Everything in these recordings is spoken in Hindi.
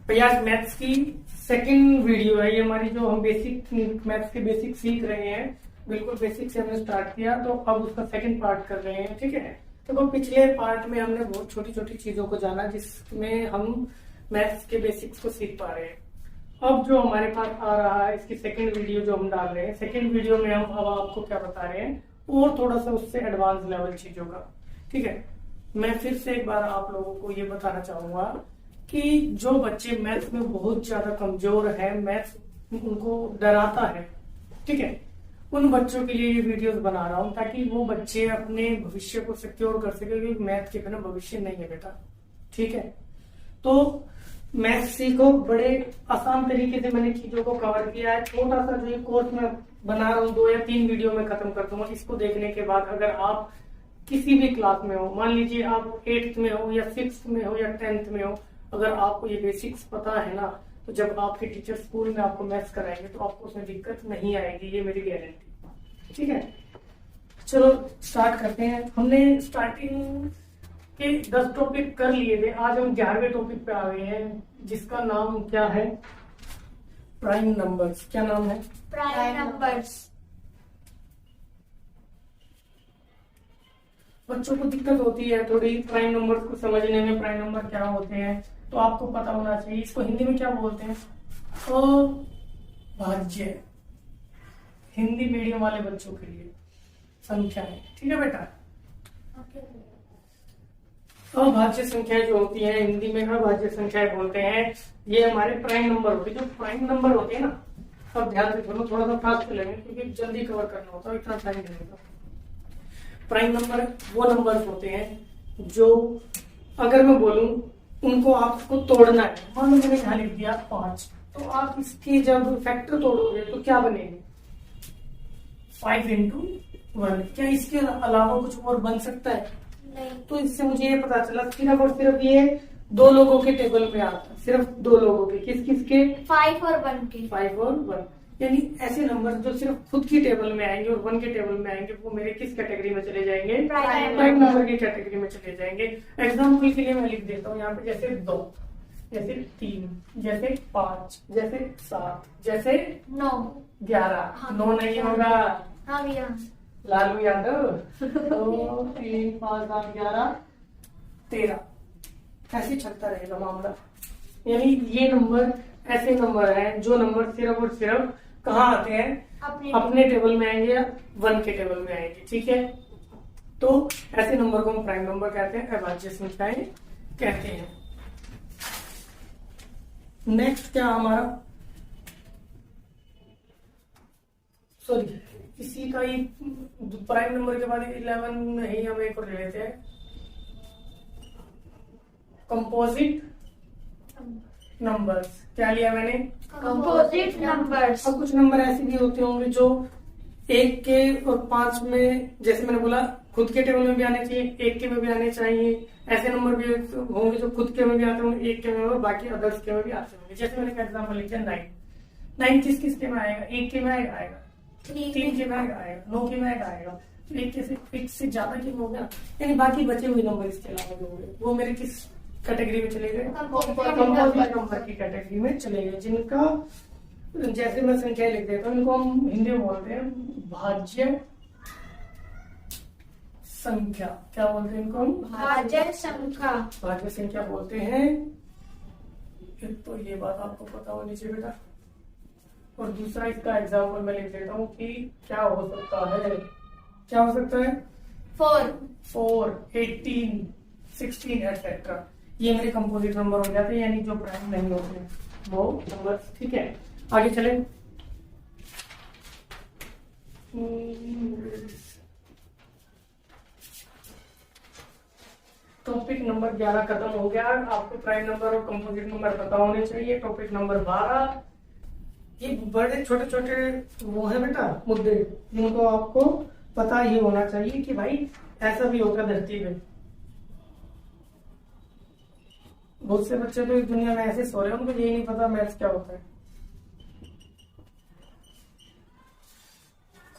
भैया मैथ्स की सेकंड वीडियो है ये हमारी, जो हम बेसिक मैथ्स के बेसिक सीख रहे हैं। बिल्कुल बेसिक से हमने स्टार्ट किया, तो अब उसका सेकंड पार्ट कर रहे हैं। ठीक है, तो वो पिछले पार्ट में हमने बहुत छोटी छोटी चीजों को जाना जिसमें हम मैथ्स के बेसिक्स को सीख पा रहे हैं। अब जो हमारे पास आ रहा है इसकी सेकंड वीडियो जो हम डाल रहे हैं, सेकंड वीडियो में हम अब आपको क्या बता रहे हैं और थोड़ा सा उससे एडवांस लेवल चीजों का। ठीक है, मैं फिर से एक बार आप लोगों को ये बताना चाहूंगा कि जो बच्चे मैथ्स में बहुत ज्यादा कमजोर है, मैथ्स उनको डराता है, ठीक है, उन बच्चों के लिए ये वीडियोस बना रहा हूं ताकि वो बच्चे अपने भविष्य को सिक्योर कर सके, क्योंकि मैथ के बिना भविष्य नहीं है बेटा। ठीक है, तो मैथ्स सीखो, बड़े आसान तरीके से मैंने चीजों को कवर किया है। छोटा सा जो ये कोर्स मैं बना रहा हूँ 2 या 3 वीडियो में खत्म कर दूंगा। इसको देखने के बाद अगर आप किसी भी क्लास में हो, मान लीजिए आप 8th में हो या 6th में हो या 10th में हो, अगर आपको ये बेसिक्स पता है ना, तो जब आपके टीचर स्कूल में आपको मैथ्स कराएंगे तो आपको उसमें दिक्कत नहीं आएगी, ये मेरी गारंटी। ठीक है, चलो स्टार्ट करते हैं। हमने स्टार्टिंग के 10 टॉपिक कर लिए थे, आज हम 11वें टॉपिक पे आ गए हैं जिसका नाम क्या है, प्राइम नंबर्स। क्या नाम है? Prime numbers. बच्चों को दिक्कत होती है थोड़ी प्राइम नंबर्स को समझने में, प्राइम नंबर क्या होते हैं, तो आपको पता होना चाहिए। इसको हिंदी में क्या बोलते हैं? अभाज्य। हिंदी मीडियम वाले बच्चों के लिए संख्या है। ठीक है बेटा, अभाज्य संख्याएं जो होती हैं हिंदी में अभाज्य संख्याएं बोलते हैं, ये हमारे प्राइम नंबर होते हैं। जो प्राइम नंबर होते हैं ना, सब ध्यान से सुनो, थोड़ा सा फास्ट चलेंगे क्योंकि जल्दी कवर करना होता है, इतना टाइम नहीं होता। प्राइम नंबर वो नंबर्स होते हैं जो अगर मैं बोलूं उनको आपको तोड़ना है। मान लो मैंने यहाँ लिख दिया 5, तो आप इसकी जब फैक्टर तोड़ोगे तो क्या बनेगी? 5 × 1। क्या इसके अलावा कुछ और बन सकता है? नहीं। तो इससे मुझे ये पता चला सिर्फ और सिर्फ ये 2 लोगों के टेबल पे आता है, सिर्फ 2 लोगों के। किस किस के? 5 और 1 के। 5 और 1, यानी ऐसे नंबर जो सिर्फ खुद की टेबल में आएंगे और 1 के टेबल में आएंगे, वो मेरे किस कैटेगरी में चले जाएंगे? प्राइम नंबर की कैटेगरी में चले जाएंगे। एग्जाम्पल के लिए मैं लिख देता हूँ यहाँ पे, जैसे 2, जैसे 3, जैसे 5, जैसे 7, जैसे 9, 11। 9 नहीं होगा, हाँ भैया, लालू यादव। 2, 3, 5, 7, 11, 13, ऐसे चलता रहेगा मामला। यानी ये नंबर ऐसे नंबर हैं जो नंबर सिर्फ और सिर्फ कहाँ आते हैं? अपने टेबल में आएंगे या 1 के टेबल में आएंगे। ठीक है, तो ऐसे नंबर को हम प्राइम नंबर कहते हैं, अभाज्य संख्याएं कहते हैं। नेक्स्ट क्या हमारा, सॉरी इसी का ही प्राइम नंबर के बाद 11 में ही हम एक और ले लेते हैं, कंपोजिट नंबर्स। क्या लिया मैंने? Composite numbers. अब कुछ नंबर ऐसे भी होते होंगे जो 1 के और 5 में, जैसे मैंने बोला खुद के टेबल में भी आने चाहिए, 1 के में भी आने चाहिए। ऐसे नंबर भी होंगे जो खुद के में भी आते होंगे, 1 के में और बाकी अदर्स के में भी आते होंगे। जैसे मैंने एग्जाम्पल लिखा 9। 9 किस किस के में आएगा? 1 के में आएगा, 3 के में आएगा, 9 के में आएगा। तो 1 से ज्यादा के में हो गया, यानी बाकी बचे हुए नंबर इसके अलावा जो होंगे वो मेरे किस कैटेगरी में चले गए? कंपोजिट नंबर की कैटेगरी में चले गए, जिनका जैसे मैं संख्या लिख देता हूँ, इनको हम हिंदी में बोलते हैं भाज्य संख्या। क्या बोलते हैं इनको हम? भाज्य संख्या। भाज्य संख्या बोलते हैं। तो ये बात आपको पता होनी चाहिए बेटा। और दूसरा इसका एग्जाम्पल मैं लिख देता हूँ कि क्या हो सकता है। क्या हो सकता है? 4, 18, 16 एटसेट्रा। ये मेरे कंपोजिट नंबर हो जाते हैं, यानी जो प्राइम नहीं होते वो नंबर। ठीक है, आगे चले। टॉपिक नंबर 11 खत्म हो गया। आपको प्राइम नंबर और कंपोजिट नंबर पता होने चाहिए। टॉपिक नंबर 12, ये बड़े छोटे छोटे वो है बेटा मुद्दे, जिनको आपको पता ही होना चाहिए कि भाई ऐसा भी होगा धरती पे। बहुत से बच्चे तो इस दुनिया में ऐसे सो रहे हैं, उनको यही नहीं पता मैथ्स क्या होता है।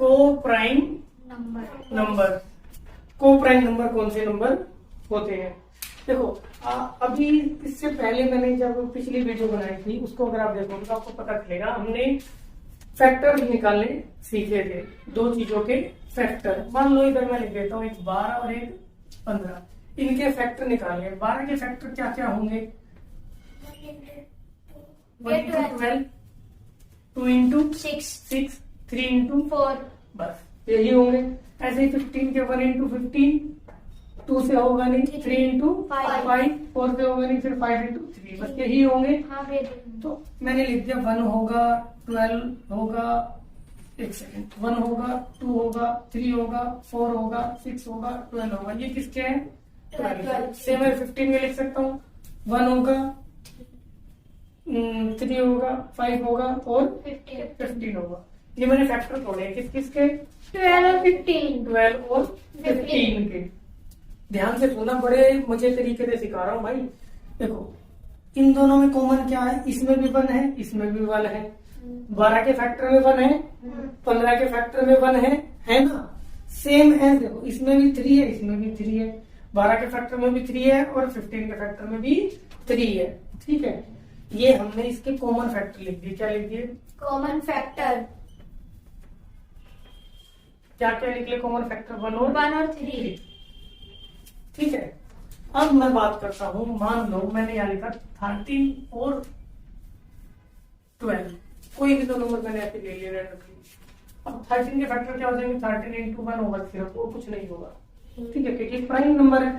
को प्राइम नंबर। को प्राइम नंबर कौन से नंबर होते हैं? देखो अभी इससे पहले मैंने जब पिछली वीडियो बनाई थी उसको अगर आप देखोगे तो आपको पता चलेगा हमने फैक्टर निकालने सीखे थे, दो चीजों के फैक्टर। मान लो इधर मैं लिख देता हूँ एक 12 और एक 15, इनके फैक्टर निकालने। 12 के फैक्टर क्या क्या होंगे? 1 into 12, 2 into 6, 3 into 4, बस यही होंगे। ऐसे ही 15 के 1 into 15, 2 से होगा नहीं, 3 into 5, 4 से होगा नहीं, फिर 5 into 3, बस यही होंगे। तो मैंने लिख दिया 1 होगा, 12 होगा, एक सेकंड, 1 होगा, 2 होगा, 3 होगा, 4 होगा, 6 होगा, 12 होगा। ये किसके हैं? 12। सेम है 15 में लिख सकता हूँ, 1 होगा, 3 होगा, 5 होगा और 15 होगा। ये मैंने फैक्टर तोड़े किस किस के? 12 और 15। 12 और 15 के। ध्यान से सुनना, बड़े मजे तरीके से सिखा रहा हूँ भाई। देखो इन दोनों में कॉमन क्या है? इसमें भी 1 है, इसमें भी 1 है। 12 के फैक्टर में 1 है, 15 के फैक्टर में 1 है ना? सेम है, देखो इसमें भी 3 है, इसमें भी 3 है, 12 के फैक्टर में भी 3 है और 15 के फैक्टर में भी 3 है। ठीक है, ये हमने इसके कॉमन फैक्टर लिख दिए। क्या लिख दिए? Common factor. क्या क्या निकले कॉमन फैक्टर? 1 और 3। ठीक है, अब मैं बात करता हूं। मान लो मैंने यहाँ लिखा 13 और 12, कोई भी दो नंबर मैंने ऐसे ले लिए रैंडमली। अब 13 के फैक्टर क्या हो जाएंगे? 13 into 1 होगा सिर्फ, वो कुछ नहीं होगा। ठीक है, क्योंकि प्राइम नंबर है,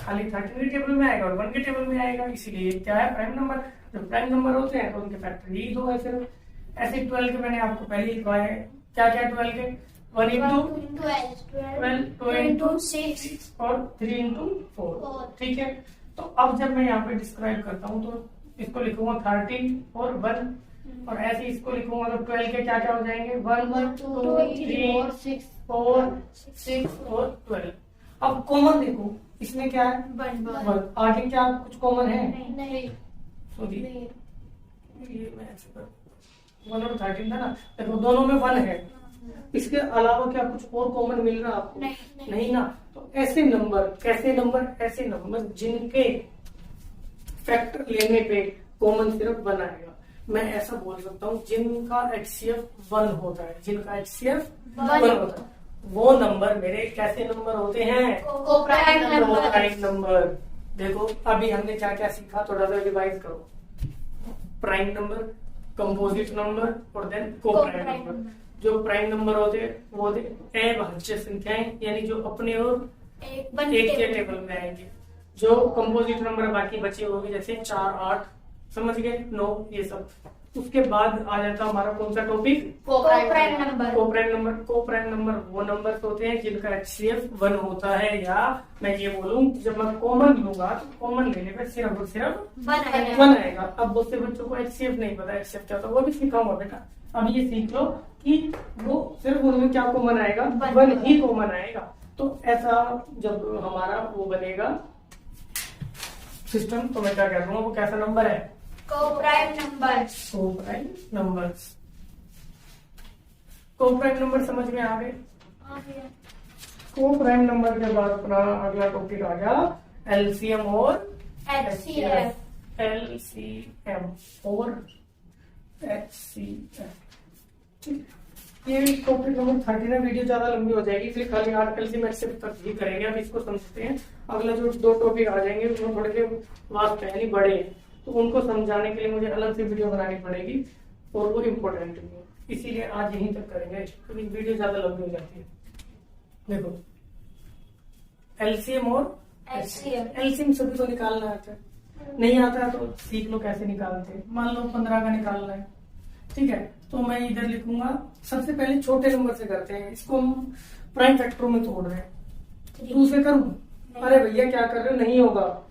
खाली 13 के टेबल में आएगा और 1 के टेबल में आएगा, इसीलिए क्या है? Prime number. जब प्राइम नंबर होते हैं तो उनके फैक्टर यही दो है सिर्फ। ऐसे 12 के मैंने आपको पहले ही लिखवाया है। क्या क्या 12 के? 1 into 12, 2 into 6 और 3 into 4। ठीक है, तो अब जब मैं यहाँ पे डिस्क्राइब करता हूँ तो इसको लिखूंगा 13 और 1, और ऐसे इसको लिखूंगा तो 12 के क्या क्या हो जाएंगे? 1, 2, 3, 4, 6 और 12। अब कॉमन देखो, इसमें क्या है? 1। आगे क्या कुछ कॉमन है? नहीं। सॉरी, ये मैं ऐसे कर 1 और 13 था ना, देखो दोनों में 1 है। इसके अलावा क्या कुछ और कॉमन मिल रहा आपको? नहीं ना। तो ऐसे नंबर, कैसे नंबर? ऐसे नंबर जिनके फैक्टर लेने पे कॉमन सिर्फ 1 आएगा। मैं ऐसा बोल सकता हूँ जिनका HCF 1 होता है, जिनका HCF 1 होता है, वो नंबर मेरे कैसे नंबर होते हैं? Coprime number. देखो अभी हमने क्या क्या सीखा, थोड़ा सा रिवाइज करो। प्राइम नंबर, कंपोजिट नंबर और देन कोप्राइम नंबर। जो प्राइम नंबर होते वो होते अभाज्य संख्याएं, यानी जो अपने और एक के टेबल में आएंगे। जो कंपोजिट नंबर बाकी बचे होंगे, जैसे 4, 8, समझ गए, 9, ये सब। उसके बाद आ जाता हमारा कौन सा topic? Coprime number. Coprime number वो नंबर होते हैं जिनका HCF 1 होता है, या मैं ये बोलूं जब मैं कॉमन लूंगा तो कॉमन लेने पर सिर्फ और सिर्फ 1 आएगा। अब बहुत से बच्चों को HCF नहीं पता, HCF क्या होता है, वो भी सिखाऊंगा बेटा। अब ये सीख लो कि वो सिर्फ उनमें क्या कॉमन आएगा? 1 ही कॉमन आएगा। तो ऐसा जब हमारा वो बनेगा सिस्टम, तो मैं क्या कह दूंगा, वो कैसा नंबर है? Coprime numbers. Coprime numbers. Coprime number समझ में आ गए? कोप्राइम नंबर के बाद अपना अगला टॉपिक आ गया LCM और HCF। LCM और HCF। ये टॉपिक नंबर 13 है। वीडियो ज्यादा लंबी हो जाएगी, इसलिए खाली आज LCM HCF तक ही करेंगे। अब इसको समझते हैं। अगला जो 2 टॉपिक आ जाएंगे उसमें थोड़े से वास्ट है, नहीं बड़े, तो उनको समझाने के लिए मुझे अलग से वीडियो बनानी पड़ेगी और वो इम्पोर्टेंट भी है, इसीलिए आज यहीं तक करेंगे, क्योंकि वीडियो ज्यादा लंबी हो जाती है। देखो LCM और HCF। LCM सभी को निकालना आता है, नहीं आता है तो सीख लो कैसे निकालते हैं। मान लो 15 का निकालना है, ठीक है, तो मैं इधर लिखूंगा। सबसे पहले छोटे नंबर से करते हैं, इसको हम प्राइम फैक्टरों में तोड़ रहे हैं। 2 से करूं? अरे भैया क्या कर रहे हो, नहीं होगा।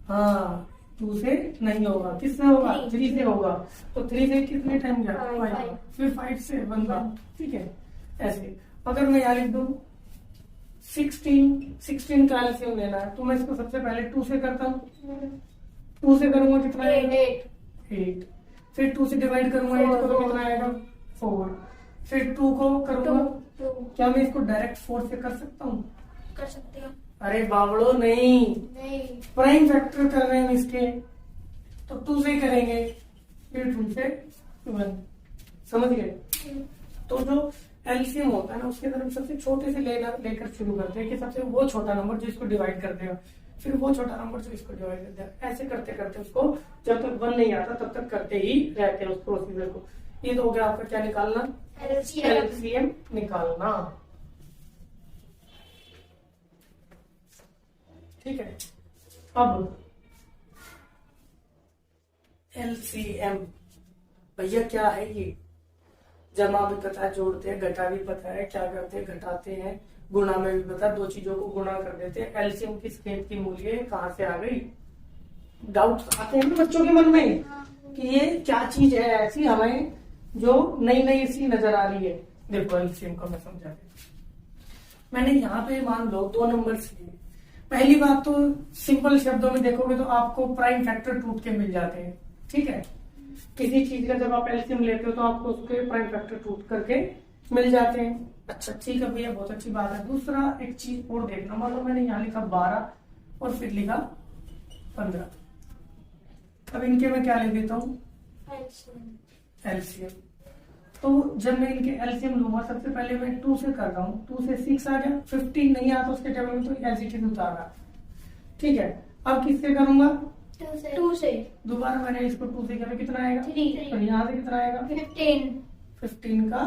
हाँ, 2 से नहीं होगा, किससे होगा? 3 से होगा। तो 3 से कितने टाइम गया? 5। फिर 5 से 1, ठीक है। ऐसे अगर मैं यहाँ लिख दूं 16 का LCM लेना है, तो मैं इसको सबसे पहले 2 से करता हूँ। 2 से करूंगा कितना? 8। फिर 2 से डिवाइड करूंगा 8 को, तो कितना आएगा? 4। फिर 2 को करूंगा, क्या मैं इसको डायरेक्ट 4 से कर सकता हूँ? कर सकते हो। अरे बावड़ो नहीं, नहीं। प्राइम फैक्टर कर रहे हैं हम इसके, तो 2 से करेंगे, फिर 2 से 1, समझ गए। तो जो एलसीएम होता है ना, उसके अंदर हम सबसे छोटे से लेकर शुरू करते हैं कि सबसे वो छोटा नंबर जो इसको डिवाइड कर देगा, फिर वो छोटा नंबर जो इसको डिवाइड कर देगा, ऐसे करते करते उसको जब तक 1 नहीं आता तब तक करते ही रहते हैं उस प्रोसीजर को। ये तो हो गया आपका क्या निकालना, एलसीएम निकालना, ठीक है। अब एलसीएम भैया क्या है, ये जमा भी पता है, जोड़ते हैं, घटा भी पता है, क्या करते हैं घटाते हैं, गुणा में भी पता है, 2 चीजों को गुणा कर देते हैं। एलसीएम किस खेत की मूल्य कहाँ से आ गई, डाउट आते हैं ना बच्चों के मन में कि ये क्या चीज है ऐसी हमें जो नई नई सी नजर आ रही है। देखो एलसीएम को मैं समझा देता, मैंने यहाँ पे मान लो 2 नंबर लिए। पहली बात तो सिंपल शब्दों में देखोगे तो आपको प्राइम फैक्टर टूट के मिल जाते हैं, ठीक है। किसी चीज का जब आप एलसीएम लेते हो तो आपको उसके प्राइम फैक्टर टूट करके मिल जाते हैं। अच्छा ठीक है भैया, बहुत अच्छी बात है। दूसरा एक चीज और देखना, मान लो मैंने यहाँ लिखा 12 और फिर लिखा 15, अब इनके मैं क्या लिख देता हूँ, एलसीएम। तो जब मैं इनके एलसीएम लूंगा, सबसे पहले मैं 2 से कर रहा हूँ, 2 से 6 आ गया, 15 नहीं आता उसके टेबल में तो एलसीटी उतारा, ठीक है। अब किससे करूंगा, 2 से। दोबारा मैंने इसको 2 से किया, कितना आएगा, 3। और यहाँ से कितना आएगा, 15 का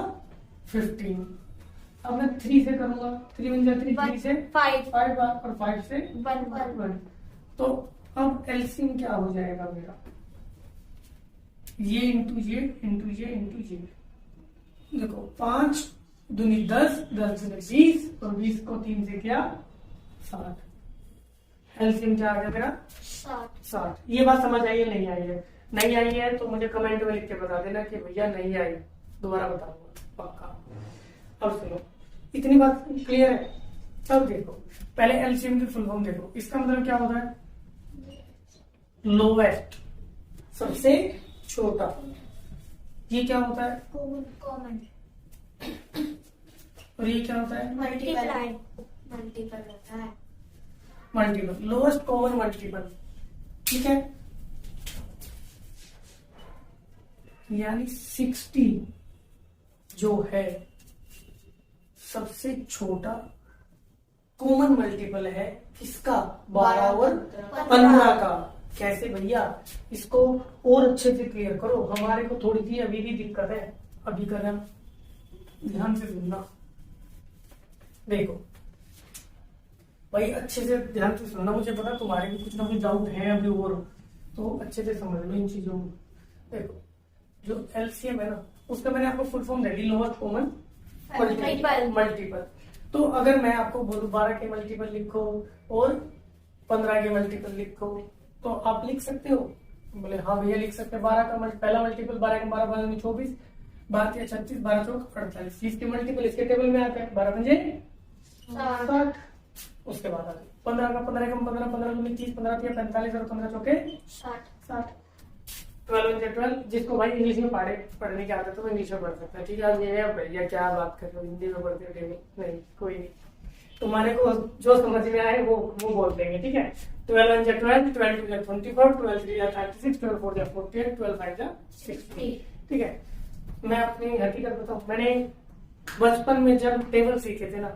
15। अब मैं 3 से करूंगा, 3 बन जाए 3 से 5 और 5 से 1। तो अब एलसीएम क्या हो जाएगा मेरा, ये इंटू ये इंटू ये इंटू ये। देखो 5 दूनी 10, 10 दूनी 20 और 20 को 3 से किया 60। एलसीएम क्या आ गया मेरा, 60। ये बात समझ आई है नहीं आई है, नहीं आई है तो मुझे कमेंट में लिख के बता देना कि भैया नहीं आई, दोबारा बताऊंगा पक्का। अब सुनो, इतनी बात क्लियर है। अब देखो पहले एलसीएम की फुल फॉर्म देखो, इसका मतलब क्या होता है, लोवेस्ट, सबसे छोटा। ये क्या होता है, कॉमन। और ये क्या होता है, मल्टीपल होता है, मल्टीपल, लोएस्ट कॉमन मल्टीपल, ठीक है। यानी 60 जो है सबसे छोटा कॉमन मल्टीपल है किसका, 12 और 15 का। कैसे भैया, इसको और अच्छे से क्लियर करो, हमारे को थोड़ी सी अभी भी दिक्कत है, अभी करना, ध्यान से सुनना। देखो भाई अच्छे से ध्यान से सुनना, मुझे पता तुम्हारे भी कुछ ना कुछ डाउट है अभी और, तो अच्छे से समझ लो इन चीजों को। देखो जो एलसीएम है ना, उसका मैंने आपको फुल फॉर्म दे दी, लोएस्ट कॉमन मल्टीपल। तो अगर मैं आपको बोलूं 12 के मल्टीपल लिखो और 15 के मल्टीपल लिखो तो आप लिख सकते हो, बोले हाँ भैया लिख सकते हैं। 12 का पहला मल्टीपल 12 का 12 12 24, 12 या 36, 12 चौक 48। इसके मल्टीपल इसके टेबल में आते हैं, 12 पंजे 60। उसके बाद आते 15 का 15 का 15 15 दूनी 30, 15 या 45 और 15 चौके 60। 12 जिसको भाई इंग्लिश में पढ़ने की आदत है तो इंग्लिश में पढ़ सकता है, ठीक है। ये भैया क्या बात कर रहे हो, हिंदी में पढ़ते हो टेबल, नहीं कोई नहीं, तुम्हारे को जो समझ में आए वो बोल देंगे, ठीक है। 12 1 12, 12 2 24, 12 3 36, 12 4 48, 12 5 60, ठीक है। मैं अपनी हकीकत बताऊं, मैंने बचपन में जब टेबल सीखे थे ना,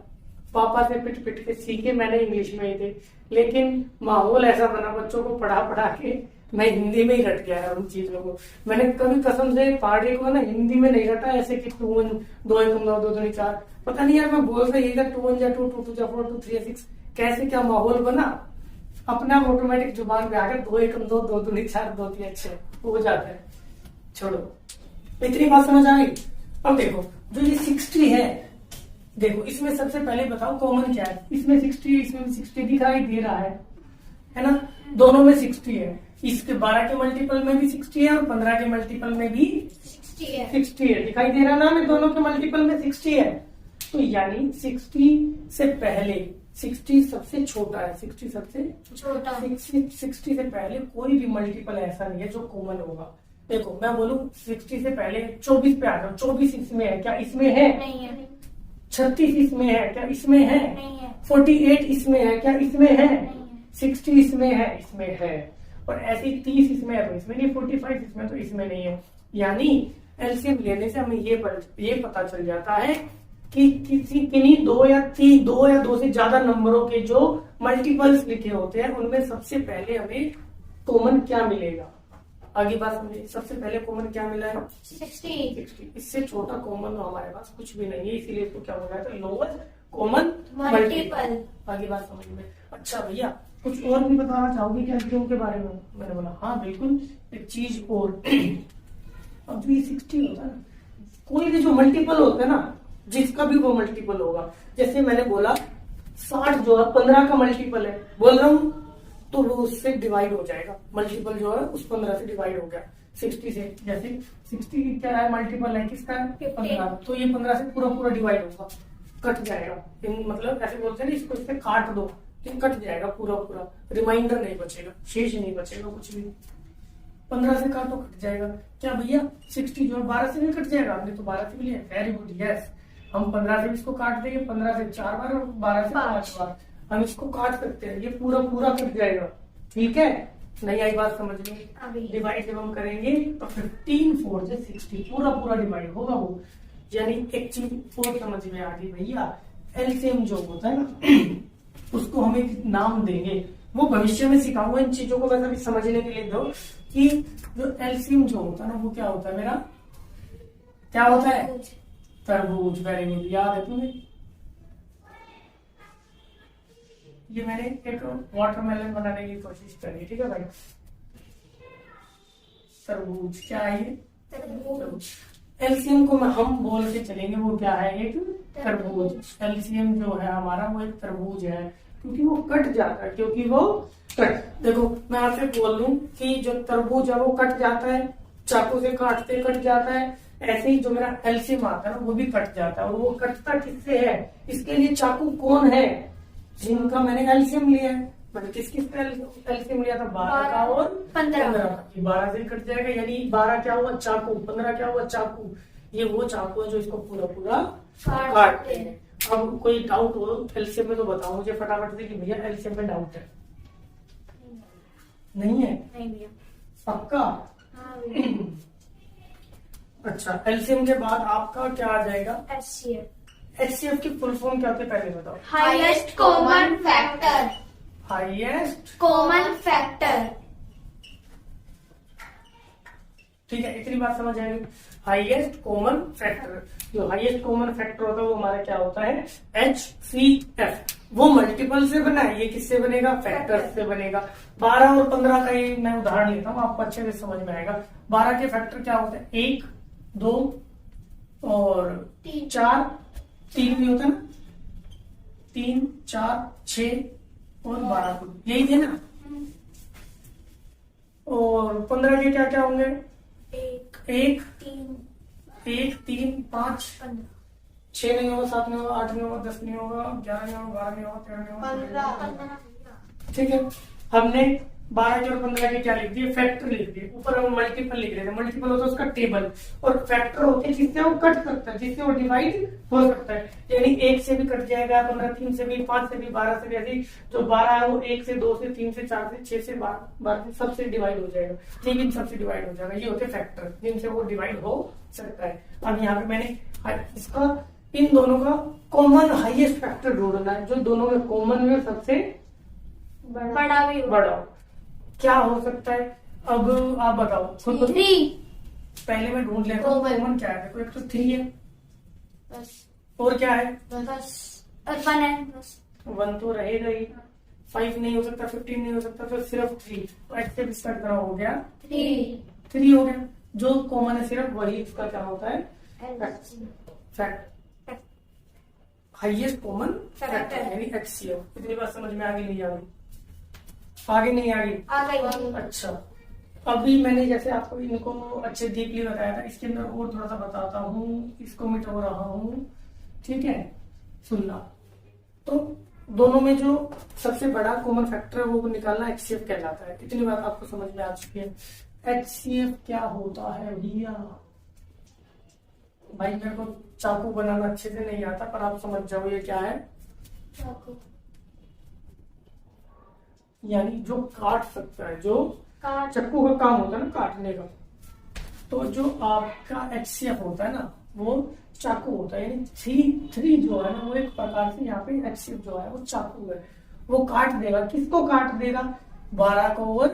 पापा से पिट पिट के सीखे मैंने इंग्लिश में ही थे, लेकिन माहौल ऐसा बना बच्चों को पढ़ा पढ़ा के मैं हिंदी में ही रट गया है उन चीजों को। मैंने कभी कसम से पहाड़ी को ना हिंदी में नहीं रटा, ऐसे कि 2 1 2 1 2 2 2 4, पता नहीं यार मैं बोल रहा यही था 2 1 2 2 2 4 2 3 6, कैसे क्या माहौल बना, अपना ऑटोमेटिक जुबान पे आकर 2 1 2 2 2 4 2 3 6 हो जाता है। छोड़ो, इतनी बात समझ आ गई। अब देखो जो ये 60 है, देखो इसमें सबसे पहले बताओ कॉमन क्या है, इसमें 60 इसमें 60 दिखाई दे रहा है ना, दोनों में 60 है। इसके 12 के मल्टीपल में भी 60 है और 15 के मल्टीपल में भी 60 है, दिखाई दे रहा ना, में दोनों के मल्टीपल में 60 है। तो यानी 60 से पहले 60 सबसे छोटा है, 60 सबसे छोटा, 60 से पहले कोई भी मल्टीपल ऐसा नहीं है जो कॉमन होगा। देखो मैं बोलूं 60 से पहले 24 पे आ जाओ, 24 इसमें है क्या, इसमें है नहीं है। 36 इसमें है क्या? इसमें है। नहीं है। 48 इसमें है क्या? इसमें है। नहीं है। 60 इसमें है। इसमें है। और ऐसे 30 इसमें है तो इसमें नहीं, 45 इसमें तो इसमें नहीं है। यानी एलसीएम लेने से हमें ये पता चल जाता है कि किन्हीं दो या दो से ज्यादा नंबरों के जो मल्टीपल्स लिखे होते हैं उनमें सबसे पहले हमें कॉमन क्या मिलेगा। आगे बात समझिए, सबसे पहले कॉमन क्या मिला है? 60। इससे छोटा कॉमन तो हमारे पास कुछ भी नहीं है, इसीलिए इसको क्या बोला है? Lowest common multiple. आगे बात समझ में। अच्छा भैया, कुछ और भी बताना चाहोगे क्या एलसीएम के बारे में? मैंने बोला हाँ बिल्कुल, एक चीज और। अब जो ये 60 होता है ना, कोई भी जो मल्टीपल होता है ना, जिसका भी वो मल्टीपल होगा, जैसे मैंने बोला 60 जो है 15 का मल्टीपल है बोल रहा हूँ, तो वो उससे डिवाइड हो जाएगा। मल्टीपल जो है उस 15 से डिवाइड हो गया 60 से। जैसे 60 क्या है? मल्टीपल है किसका? 15। तो ये 15 से पूरा डिवाइड होगा, कट जाएगा। मतलब ऐसे बोलते हैं ना, इसको इससे काट दो तो कट जाएगा पूरा, रिमाइंडर नहीं बचेगा, शेष नहीं बचेगा कुछ भी। 15 से काटो कट जाएगा। क्या भैया 60 जो है 12 से भी कट जाएगा? हमने तो 12 से भी लिया। Very good, yes. हम 15 से इसको काट देंगे, 15 से 4 बार और 12 से 5 बार हम इसको काट सकते हैं, ये पूरा कट जाएगा। ठीक है, नहीं आई बात समझ में? डिवाइड जब हम करेंगे तो 15 4 से 60 पूरा डिवाइड होगा वो। यानी एक चीज और समझ में आ गई भैया, एलसीएम जो होता है ना उसको हम एक नाम देंगे, वो भविष्य में सिखाऊंगा। इन चीजों को बस अभी समझने के लिए दो कि जो एलसीएम जो होता है ना वो क्या होता है मेरा? क्या होता है? तरबूज। वेरी गुड, याद है तुम्हें? ये मैंने एक वाटरमेलन बनाने की कोशिश करी, ठीक है भाई। तरबूज क्या है ये? तरबूज। एलसीएम को हम बोल के चलेंगे, वो क्या है? एक तरबूज। एलसीएम जो है हमारा वो एक तरबूज है, क्योंकि वो कट जाता है, क्योंकि वो कट। देखो मैं आपसे बोल दूं कि जो तरबूज है वो कट जाता है, चाकू से काटते कट जाता है। ऐसे ही जो मेरा एलसीएम आता है ना वो भी कट जाता है। और वो कटता किससे है? इसके लिए चाकू कौन है? जिनका मैंने एलसीएम लिया है। मैंने किस एलसीएम लिया था? 12 का और 15 का। 12 से कट जाएगा, यानी 12 क्या हुआ? चाकू। 15 क्या हुआ? चाकू। ये वो चाकू है जो इसको पूरा काटते हैं। अब कोई डाउट हो एलसीएम में तो बताओ मुझे फटाफट से कि भैया एलसीएम में डाउट है? नहीं है? नहीं भैया। पक्का? हाँ भैया। अच्छा, एलसीएम के बाद आपका क्या आ जाएगा? एचसीएफ। एचसीएफ की फुल फॉर्म क्या होती है पहले बताओ? Highest common factor. Highest common factor. ठीक है, इतनी बात समझ आएगी। हाईएस्ट कॉमन फैक्टर, जो हाईएस्ट कॉमन फैक्टर होता है वो हमारा क्या होता है? HCF। वो मल्टीपल से बना है, ये किससे बनेगा? फैक्टर से बनेगा। 12 और 15 का ये मैं उदाहरण लेता हूँ, आपको अच्छे से समझ में आएगा। 12 के फैक्टर क्या होते हैं? 1 2 और 4, 3 भी होता है ना, 3 4 6 और 12 को यही थे ना। और 15 के क्या क्या होंगे? 1 3 5 6 नहीं होगा, 7 नहीं होगा, 8 नहीं होगा, 10 नहीं होगा, 11 नहीं होगा, 12 नहीं होगा, 13 नहीं होगा, 15। ठीक है, हमने 12 के और 15 के क्या लिख दिए? फैक्टर लिख दिए। ऊपर हम मल्टीपल लिख रहे थे। मल्टीपल होता है उसका टेबल, और फैक्टर होते हैं जिससे वो कट सकता है, जिससे वो डिवाइड हो सकता है। यानी 1 से भी कट जाएगा, 15 3 से भी, 5 से भी, 12 से भी। ऐसे जो 12 है वो 1 से 2 से 3 से 4 से 6 से 12 से सबसे डिवाइड हो जाएगा। लेकिन सबसे डिवाइड हो जाएगा, ये होते हैं फैक्टर जिनसे वो डिवाइड हो सकता है। अब यहाँ पे मैंने इसका इन दोनों का कॉमन हाईएस्ट फैक्टर ढूंढना है, जो दोनों में कॉमन में सबसे बड़ा हो। क्या हो सकता है? अब आप बताओ खुद। 3। पहले मैं ढूंढ लेता हूँ कॉमन क्या है। देखो एक तो 3 है, बस। और क्या है? बस। और 1 है बस। 1 तो रहेगा ही। 5 नहीं हो सकता, 15 नहीं हो सकता, तो सिर्फ 3। तो एक्सेप्ट इसका कितना हो गया? 3 हो गया। जो कॉमन है सिर्फ वही इसका क्या होता है? फैक्ट, हाईएस्ट कॉमन फैक्टर यानी HCF। इतनी बात समझ में आगे नहीं आ गई? आगे नहीं आ गई? अच्छा, अभी मैंने जैसे आपको इनको अच्छे डीपली बताया था, इसके अंदर और थोड़ा सा बताता हूँ, इसको मिटा रहा हूँ। ठीक है, सुनना। तो दोनों में जो सबसे बड़ा कॉमन फैक्टर है वो निकालना HCF कहलाता है। इतनी बात आपको समझ में आ चुकी है। HCF क्या होता है भैया? भाई मेरे को चाकू बनाना अच्छे से नहीं आता, पर आप समझ जाओ ये क्या है। चाकू। यानी जो काट सकता है, जो काट। चाकू का काम होता है ना काटने का, तो जो आपका HCF होता है ना वो चाकू होता है। यानी थ्री जो है ना वो एक प्रकार से यहाँ पे HCF जो है वो चाकू है, वो काट देगा। किसको काट देगा? 12 को और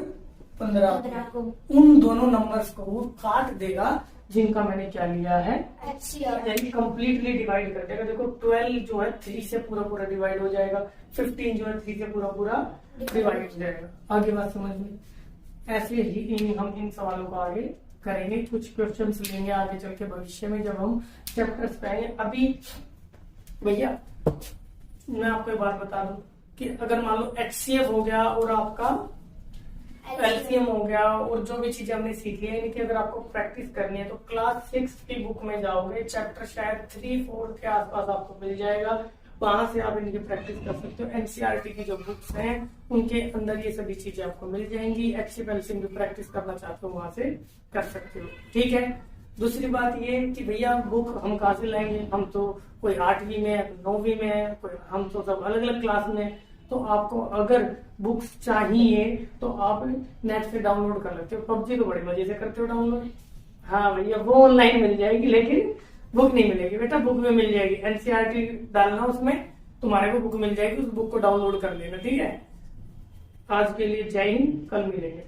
15 को। उन दोनों नंबर्स को वो काट देगा जिनका मैंने क्या लिया है HCF। यानी कंप्लीटली डिवाइड कर देगा। देखो 12 जो है 3 से पूरा पूरा डिवाइड हो जाएगा, 15 जो है 3 से पूरा पूरा डिवाइड हो जाएगा। आगे बात समझ में? ऐसे ही हम इन सवालों को आगे करेंगे, कुछ क्वेश्चंस लेंगे आगे चल के भविष्य में जब हम चैप्टर्स पढ़ेंगे। अभी भैया मैं आपको एक बात बता दूं कि अगर मान लो HCF हो गया और आपका LCM हो गया और जो भी चीजें हमने सीखी है इनकी अगर आपको प्रैक्टिस करनी है तो क्लास 6 की बुक में जाओगे, चैप्टर शायद 3-4 के आसपास आपको मिल जाएगा, वहां से आप इनकी प्रैक्टिस कर सकते हो। NCERT की जो बुक्स हैं उनके अंदर ये सभी चीजें आपको मिल जाएंगी। HCF LCM की प्रैक्टिस करना चाहते हो वहां से कर सकते हो, ठीक है। दूसरी बात ये कि भैया बुक हम कहाँ से लाएंगे? हम तो कोई 8वीं में, 9वीं में, कोई हम तो सब अलग अलग क्लास में। तो आपको अगर बुक्स चाहिए तो आप नेट से डाउनलोड कर लेते हो। PUBG तो बड़े मजे से करते हो डाउनलोड। हाँ भैया वो ऑनलाइन मिल जाएगी, लेकिन बुक नहीं मिलेगी बेटा, बुक में मिल जाएगी। NCERT डालना उसमें, तुम्हारे को बुक मिल जाएगी, उस बुक को डाउनलोड कर लेना, ठीक है। आज के लिए जय हिंद, कल मिलेंगे।